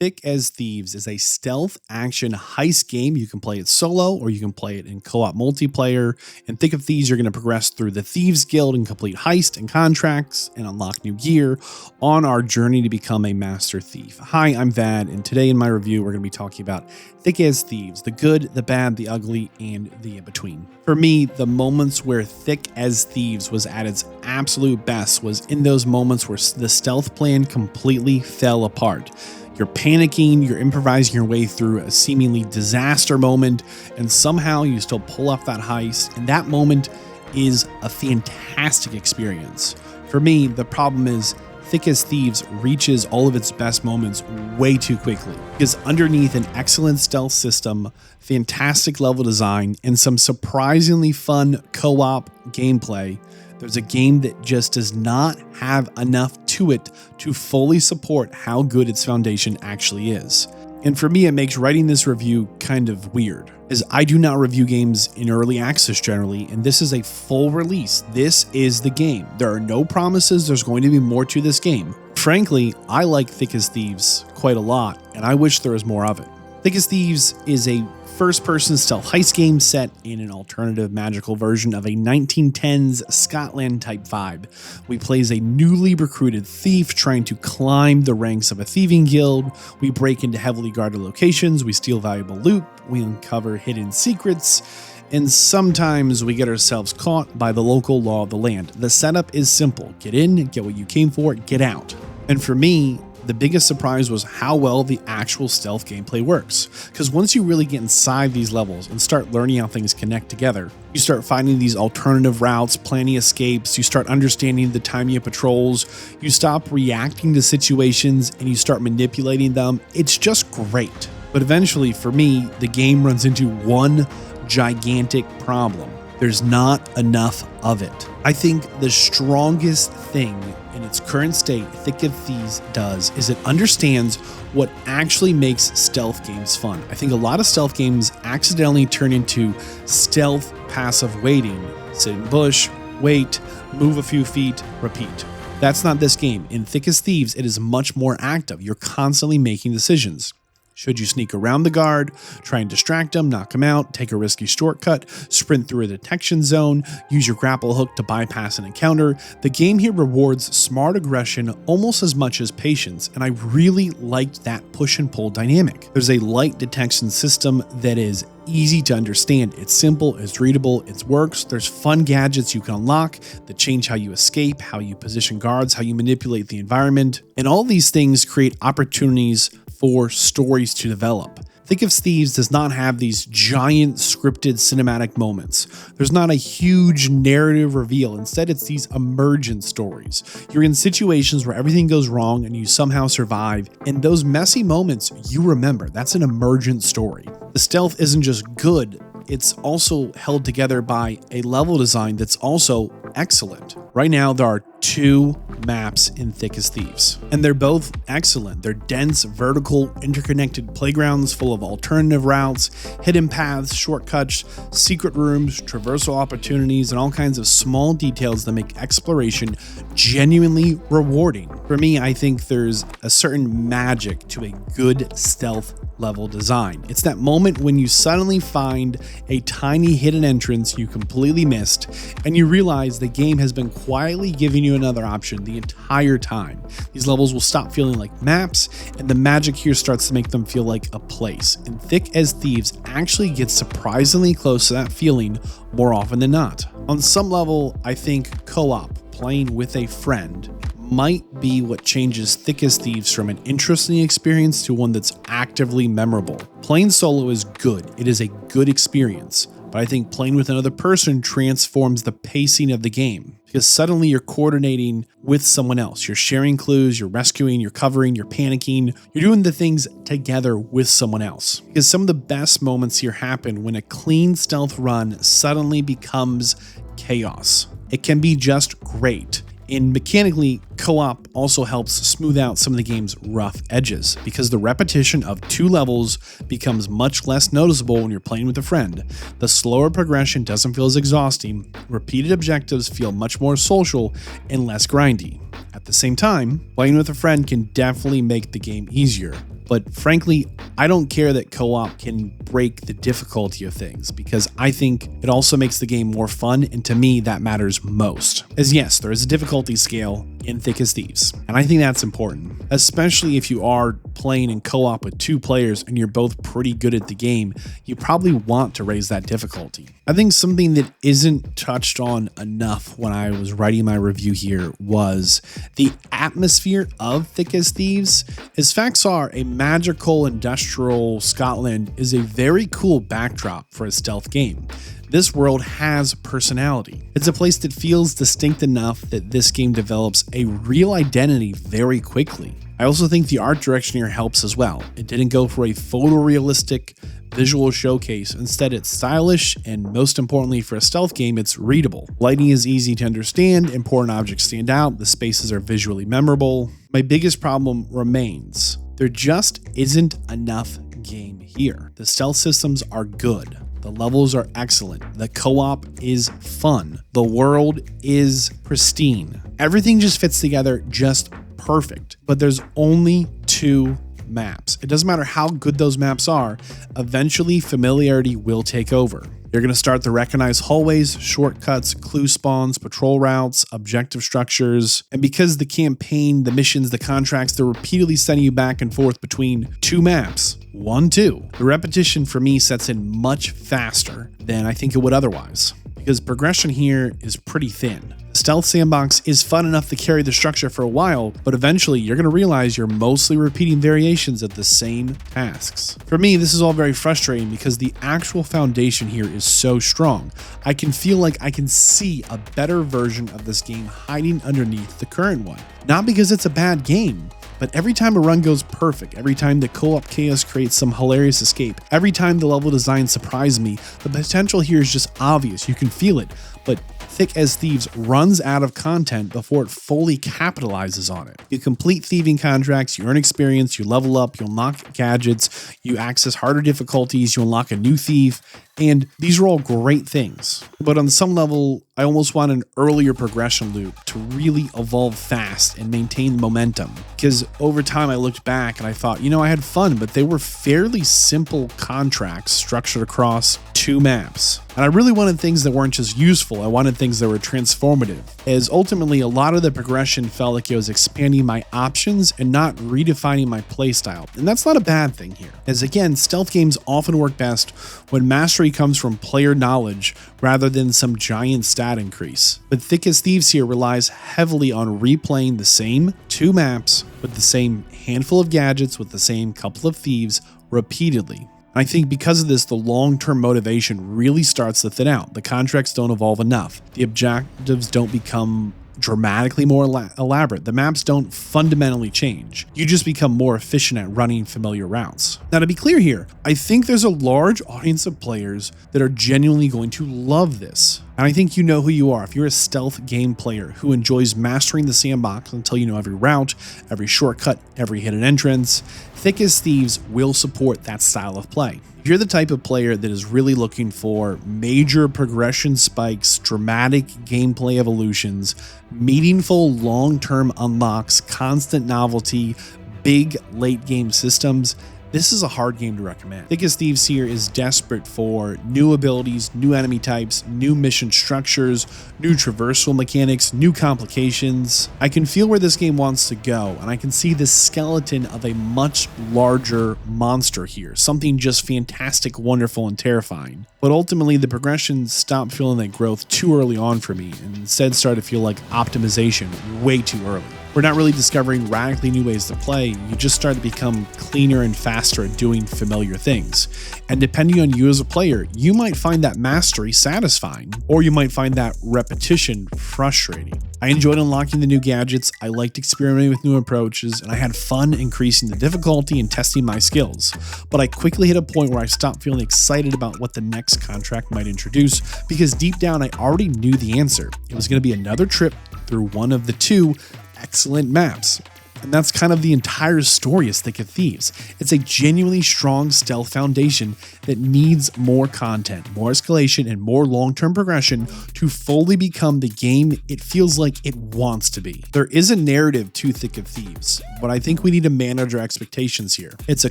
Thick as Thieves is a stealth action heist game. You can play it solo or you can play it in co-op multiplayer. In Thick of Thieves, you're going to progress through the Thieves Guild and complete heist and contracts and unlock new gear on our journey to become a master thief. Hi, I'm Vadd, and today in my review, we're going to be talking about Thick as Thieves, the good, the bad, the ugly, and the in-between. For me, the moments where Thick as Thieves was at its absolute best was in those moments where the stealth plan completely fell apart. You're panicking, you're improvising your way through a seemingly disaster moment, and somehow you still pull off that heist, and that moment is a fantastic experience. For me, the problem is Thick as Thieves reaches all of its best moments way too quickly, because underneath an excellent stealth system, fantastic level design, and some surprisingly fun co-op gameplay, there's a game that just does not have enough to it to fully support how good its foundation actually is. And for me, it makes writing this review kind of weird, as I do not review games in early access generally, and this is a full release. This is the game. There are no promises there's going to be more to this game. Frankly, I like Thick as Thieves quite a lot, and I wish there was more of it. Thick as Thieves is a first-person stealth heist game set in an alternative magical version of a 1910s Scotland-type vibe. We play as a newly recruited thief trying to climb the ranks of a thieving guild. We break into heavily guarded locations, we steal valuable loot, we uncover hidden secrets, and sometimes we get ourselves caught by the local law of the land. The setup is simple. Get in, get what you came for, get out. And for me, the biggest surprise was how well the actual stealth gameplay works. Because once you really get inside these levels and start learning how things connect together, you start finding these alternative routes, planning escapes, you start understanding the timing of patrols, you stop reacting to situations, and you start manipulating them. It's just great. But eventually, for me, the game runs into one gigantic problem. There's not enough of it. I think the strongest thing in its current state Thick as Thieves does is it understands what actually makes stealth games fun. I think a lot of stealth games accidentally turn into stealth passive waiting. Sit in bush, wait, move a few feet, repeat. That's not this game. In Thick as Thieves, it is much more active. You're constantly making decisions. Should you sneak around the guard, try and distract him, knock him out, take a risky shortcut, sprint through a detection zone, use your grapple hook to bypass an encounter? The game here rewards smart aggression almost as much as patience, and I really liked that push and pull dynamic. There's a light detection system that is easy to understand. It's simple, it's readable, it works. There's fun gadgets you can unlock that change how you escape, how you position guards, how you manipulate the environment, and all these things create opportunities for stories to develop. Thick as Thieves does not have these giant scripted cinematic moments. There's not a huge narrative reveal. Instead, it's these emergent stories. You're in situations where everything goes wrong and you somehow survive, and those messy moments you remember. That's an emergent story. The stealth isn't just good, it's also held together by a level design that's also excellent. Right now, there are 2 maps in Thick as Thieves, and they're both excellent. They're dense, vertical, interconnected playgrounds full of alternative routes, hidden paths, shortcuts, secret rooms, traversal opportunities, and all kinds of small details that make exploration genuinely rewarding. For me, I think there's a certain magic to a good stealth level design. It's that moment when you suddenly find a tiny hidden entrance you completely missed, and you realize the game has been quietly giving you another option the entire time. These levels will stop feeling like maps, and the magic here starts to make them feel like a place. And Thick as Thieves actually gets surprisingly close to that feeling more often than not. On some level, I think co-op, playing with a friend, might be what changes Thick as Thieves from an interesting experience to one that's actively memorable. Playing solo is good. It is a good experience. But I think playing with another person transforms the pacing of the game, because suddenly you're coordinating with someone else. You're sharing clues, you're rescuing, you're covering, you're panicking. You're doing the things together with someone else. Because some of the best moments here happen when a clean stealth run suddenly becomes chaos. It can be just great. And mechanically, Co-op also helps smooth out some of the game's rough edges because the repetition of 2 levels becomes much less noticeable when you're playing with a friend. The slower progression doesn't feel as exhausting, repeated objectives feel much more social and less grindy. At the same time, playing with a friend can definitely make the game easier. But frankly, I don't care that co-op can break the difficulty of things because I think it also makes the game more fun, and to me that matters most. As yes, there is a difficulty scale in Thick as Thieves, and I think that's important, especially if you are playing in co-op with 2 players and you're both pretty good at the game. You probably want to raise that difficulty. I think something that isn't touched on enough when I was writing my review here was the atmosphere of Thick as Thieves. As facts are, a magical industrial Scotland is a very cool backdrop for a stealth game. This world has personality. It's a place that feels distinct enough that this game develops a real identity very quickly. I also think the art direction here helps as well. It didn't go for a photorealistic visual showcase. Instead, it's stylish, and most importantly for a stealth game, it's readable. Lighting is easy to understand, important objects stand out, the spaces are visually memorable. My biggest problem remains. There just isn't enough game here. The stealth systems are good. The levels are excellent. The co-op is fun. The world is pristine. Everything just fits together just perfect. But there's only 2 maps. It doesn't matter how good those maps are, eventually familiarity will take over. You're going to start to recognize hallways, shortcuts, clue spawns, patrol routes, objective structures, and because the campaign, the missions, the contracts, they're repeatedly sending you back and forth between 2 maps, 1, 2. The repetition for me sets in much faster than I think it would otherwise, because progression here is pretty thin. The stealth sandbox is fun enough to carry the structure for a while, but eventually you're going to realize you're mostly repeating variations of the same tasks. For me, this is all very frustrating because the actual foundation here is so strong. I can feel like I can see a better version of this game hiding underneath the current one. Not because it's a bad game, but every time a run goes perfect, every time the co-op chaos creates some hilarious escape, every time the level design surprised me, the potential here is just obvious. You can feel it, but Thick as Thieves runs out of content before it fully capitalizes on it. You complete thieving contracts, you earn experience, you level up, you unlock gadgets, you access harder difficulties, you unlock a new thief, and these are all great things. But on some level, I almost want an earlier progression loop to really evolve fast and maintain momentum. Because over time I looked back and I thought, I had fun, but they were fairly simple contracts structured across 2 maps. And I really wanted things that weren't just useful, I wanted things that were transformative, as ultimately a lot of the progression felt like it was expanding my options and not redefining my playstyle. And that's not a bad thing here, as again, stealth games often work best when mastery comes from player knowledge rather than some giant stat increase. But Thick as Thieves here relies heavily on replaying the same 2 maps with the same handful of gadgets with the same couple of thieves repeatedly. I think because of this, the long-term motivation really starts to thin out. The contracts don't evolve enough. The objectives don't become dramatically more elaborate. The maps don't fundamentally change. You just become more efficient at running familiar routes. Now, to be clear here, I think there's a large audience of players that are genuinely going to love this. And I think you know who you are. If you're a stealth game player who enjoys mastering the sandbox until you know every route, every shortcut, every hidden entrance, Thick as Thieves will support that style of play. If you're the type of player that is really looking for major progression spikes, dramatic gameplay evolutions, meaningful long-term unlocks, constant novelty, big late game systems, this is a hard game to recommend. Thick as Thieves here is desperate for new abilities, new enemy types, new mission structures, new traversal mechanics, new complications. I can feel where this game wants to go, and I can see the skeleton of a much larger monster here, something just fantastic, wonderful, and terrifying. But ultimately, the progression stopped feeling like growth too early on for me, and instead started to feel like optimization way too early. We're not really discovering radically new ways to play, you just start to become cleaner and faster at doing familiar things. And depending on you as a player, you might find that mastery satisfying, or you might find that repetition frustrating. I enjoyed unlocking the new gadgets, I liked experimenting with new approaches, and I had fun increasing the difficulty and testing my skills. But I quickly hit a point where I stopped feeling excited about what the next contract might introduce, because deep down I already knew the answer. It was going to be another trip through one of the 2 excellent maps. And that's kind of the entire story of Thick of Thieves. It's a genuinely strong stealth foundation that needs more content, more escalation, and more long-term progression to fully become the game it feels like it wants to be. There is a narrative to Thick of Thieves, but I think we need to manage our expectations here. It's a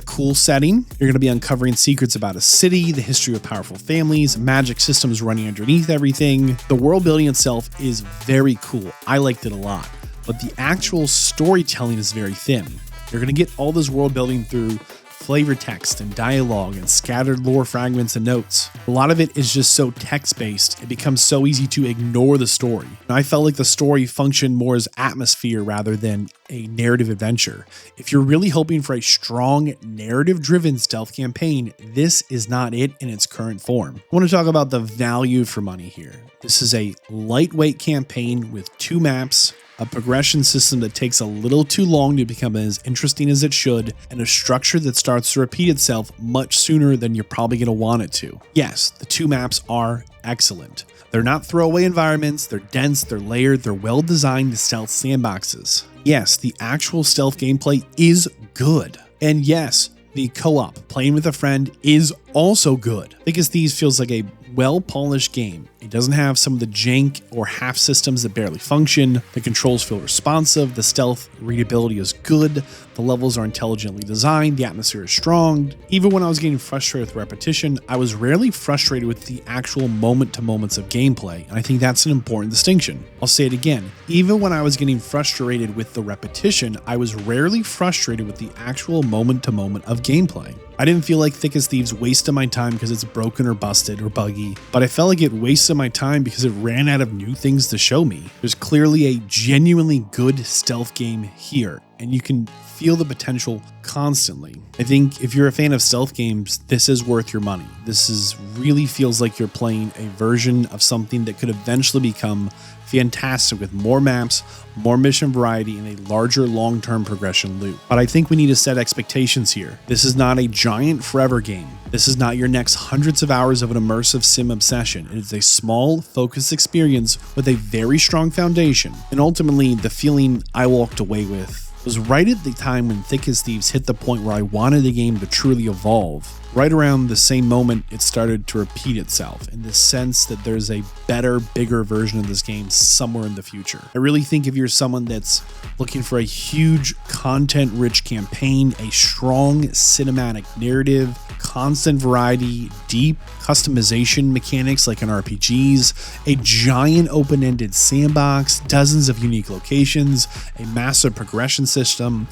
cool setting. You're going to be uncovering secrets about a city, the history of powerful families, magic systems running underneath everything. The world building itself is very cool. I liked it a lot. But the actual storytelling is very thin. You're going to get all this world building through flavor text and dialogue and scattered lore fragments and notes. A lot of it is just so text-based, it becomes so easy to ignore the story. And I felt like the story functioned more as atmosphere rather than a narrative adventure. If you're really hoping for a strong narrative-driven stealth campaign, this is not it in its current form. I want to talk about the value for money here. This is a lightweight campaign with 2 maps, a progression system that takes a little too long to become as interesting as it should, and a structure that starts to repeat itself much sooner than you're probably going to want it to. Yes, the 2 maps are excellent. They're not throwaway environments, they're dense, they're layered, they're well-designed stealth sandboxes. Yes, the actual stealth gameplay is good. And yes, the co-op, playing with a friend, is also good. Thick of Thieves feels like a well-polished game. It doesn't have some of the jank or half systems that barely function. The controls feel responsive. The stealth readability is good. The levels are intelligently designed. The atmosphere is strong. Even when I was getting frustrated with repetition, I was rarely frustrated with the actual moment-to-moments of gameplay, and I think that's an important distinction. I'll say it again. Even when I was getting frustrated with the repetition, I was rarely frustrated with the actual moment-to-moment of gameplay. I didn't feel like Thick of Thieves wasted my time because it's broken or busted or buggy, but I felt like it wasted my time because it ran out of new things to show me. There's clearly a genuinely good stealth game here, and you can feel the potential constantly. I think if you're a fan of stealth games, this is worth your money. This really feels like you're playing a version of something that could eventually become fantastic with more maps, more mission variety, and a larger long-term progression loop. But I think we need to set expectations here. This is not a giant forever game. This is not your next hundreds of hours of an immersive sim obsession. It is a small, focused experience with a very strong foundation. And ultimately, the feeling I walked away with was right at the time when Thick of Thieves hit the point where I wanted the game to truly evolve. Right around the same moment, it started to repeat itself in the sense that there's a better, bigger version of this game somewhere in the future. I really think if you're someone that's looking for a huge, content-rich campaign, a strong cinematic narrative, constant variety, deep customization mechanics like in RPGs, a giant open-ended sandbox, dozens of unique locations, a massive progression system,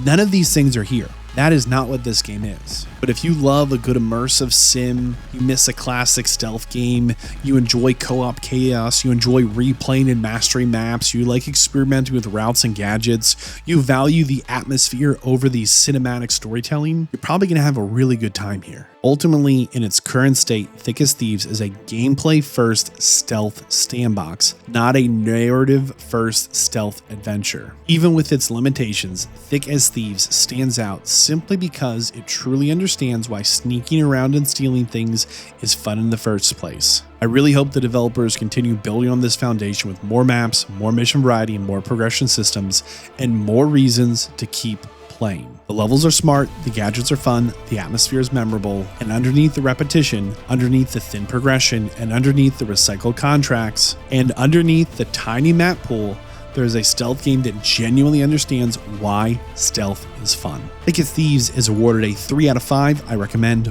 none of these things are here. That is not what this game is. But if you love a good immersive sim, you miss a classic stealth game, you enjoy co-op chaos, you enjoy replaying and mastering maps, you like experimenting with routes and gadgets, you value the atmosphere over the cinematic storytelling, you're probably going to have a really good time here. Ultimately, in its current state, Thick of Thieves is a gameplay-first stealth sandbox, not a narrative-first stealth adventure. Even with its limitations, Thick of Thieves stands out simply because it truly understands why sneaking around and stealing things is fun in the first place. I really hope the developers continue building on this foundation with more maps, more mission variety, and more progression systems, and more reasons to keep playing. The levels are smart, the gadgets are fun, the atmosphere is memorable, and underneath the repetition, underneath the thin progression, and underneath the recycled contracts, and underneath the tiny map pool, there is a stealth game that genuinely understands why stealth is fun. Thick of Thieves is awarded a 3 out of 5. I recommend